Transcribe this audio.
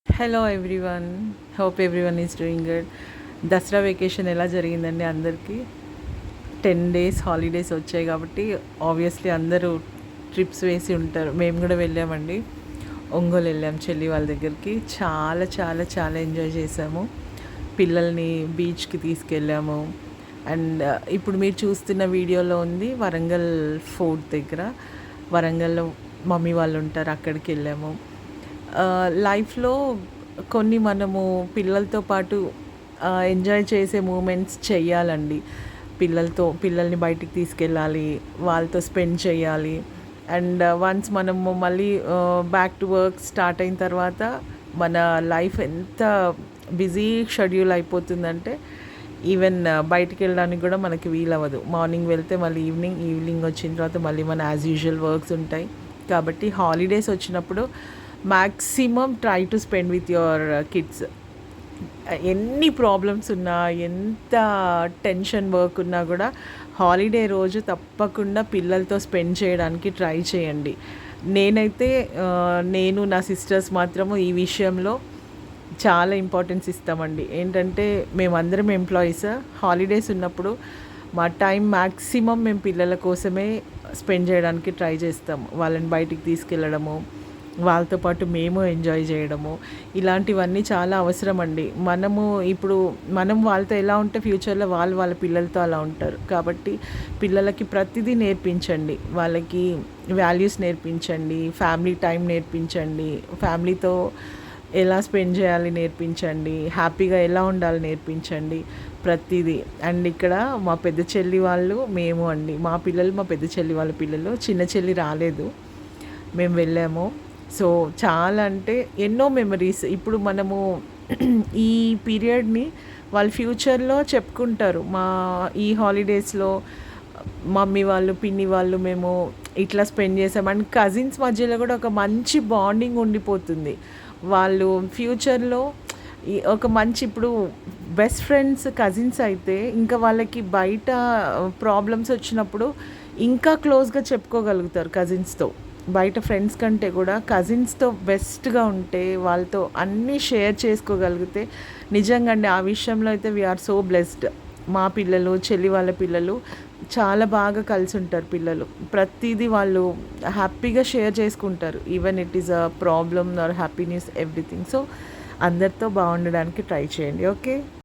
Hello everyone, hope everyone is doing good. Dasara vacation ఎలా జరిగిందండి అందరికీ? 10 days హాలిడేస్ వచ్చాయి కాబట్టి ఆబ్వియస్లీ అందరూ ట్రిప్స్ వేసి ఉంటారు. మేము కూడా వెళ్ళామండి. ఒంగోలు వెళ్ళాం చెల్లి వాళ్ళ దగ్గరికి. చాలా చాలా చాలా ఎంజాయ్ చేసాము. పిల్లల్ని బీచ్కి తీసుకెళ్ళాము. అండ్ ఇప్పుడు మీరు చూస్తున్న వీడియోలో ఉంది వరంగల్ ఫోర్ట్ దగ్గర. వరంగల్లో మమ్మీ వాళ్ళు ఉంటారు, అక్కడికి వెళ్ళాము. లైఫ్లో కొన్ని మనము పిల్లలతో పాటు ఎంజాయ్ చేసే మూమెంట్స్ చెయ్యాలండి. పిల్లల్ని బయటికి తీసుకెళ్ళాలి, వాళ్ళతో స్పెండ్ చేయాలి. అండ్ వన్స్ మనము మళ్ళీ బ్యాక్ టు వర్క్ స్టార్ట్ అయిన తర్వాత మన లైఫ్ ఎంత బిజీ షెడ్యూల్ అయిపోతుందంటే ఈవెన్ బయటికి వెళ్ళడానికి కూడా మనకి వీలవ్వదు. మార్నింగ్ వెళ్తే మళ్ళీ ఈవినింగ్ వచ్చిన తర్వాత మళ్ళీ మన యాజ్ యూజువల్ వర్క్స్ ఉంటాయి. కాబట్టి హాలిడేస్ వచ్చినప్పుడు maximum try to spend with your kids. ఎన్ని ప్రాబ్లమ్స్ ఉన్నా, ఎంత టెన్షన్ వర్క్ ఉన్నా కూడా హాలిడే రోజు తప్పకుండా పిల్లలతో స్పెండ్ చేయడానికి ట్రై చేయండి. నేనైతే నేను నా సిస్టర్స్ మాత్రము ఈ విషయంలో చాలా ఇంపార్టెన్స్ ఇస్తామండి. ఏంటంటే మేమందరం ఎంప్లాయీస్. హాలిడేస్ ఉన్నప్పుడు మా టైం మ్యాక్సిమం మేము పిల్లల కోసమే స్పెండ్ చేయడానికి ట్రై చేస్తాము. వాళ్ళని బయటికి తీసుకెళ్ళడము, వాళ్ళతో పాటు మేము ఎంజాయ్ చేయడము, ఇలాంటివన్నీ చాలా అవసరం అండి. మనం వాళ్ళతో ఎలా ఉంటే ఫ్యూచర్లో వాళ్ళ పిల్లలతో అలా ఉంటారు. కాబట్టి పిల్లలకి ప్రతిదీ నేర్పించండి. వాళ్ళకి వాల్యూస్ నేర్పించండి, ఫ్యామిలీ టైం నేర్పించండి, ఫ్యామిలీతో ఎలా స్పెండ్ చేయాలి నేర్పించండి, హ్యాపీగా ఎలా ఉండాలి నేర్పించండి, ప్రతిదీ. అండ్ ఇక్కడ మా పెద్ద చెల్లి వాళ్ళు మేము అండి, మా పెద్ద చెల్లి వాళ్ళ పిల్లలు. చిన్న చెల్లి రాలేదు, మేము వెళ్ళాము. సో చాలా అంటే ఎన్నో మెమరీస్ ఇప్పుడు మనము ఈ పీరియడ్ని వాళ్ళ ఫ్యూచర్లో చెప్పుకుంటారు. ఈ హాలిడేస్లో మమ్మీ వాళ్ళు, పిన్ని వాళ్ళు మేము ఇట్లా స్పెండ్ చేసాం. అండ్ కజిన్స్ మధ్యలో కూడా ఒక మంచి బాండింగ్ ఉండిపోతుంది. వాళ్ళు ఫ్యూచర్లో ఒక మంచి ఇప్పుడు బెస్ట్ ఫ్రెండ్స్ కజిన్స్ అయితే ఇంకా వాళ్ళకి బయట ప్రాబ్లమ్స్ వచ్చినప్పుడు ఇంకా క్లోజ్గా చెప్పుకోగలుగుతారు కజిన్స్తో. బయట ఫ్రెండ్స్ కంటే కూడా కజిన్స్తో బెస్ట్గా ఉంటే, వాళ్ళతో అన్నీ షేర్ చేసుకోగలిగితే నిజంగా అండి ఆ విషయంలో అయితే వీఆర్ సో బ్లెస్డ్. మా పిల్లలు, చెల్లి వాళ్ళ పిల్లలు చాలా బాగా కలిసి ఉంటారు. పిల్లలు ప్రతిదీ వాళ్ళు హ్యాపీగా షేర్ చేసుకుంటారు. Even it is a problem or happiness, everything. So అందరితో బాగుండడానికి ట్రై చేయండి. ఓకే.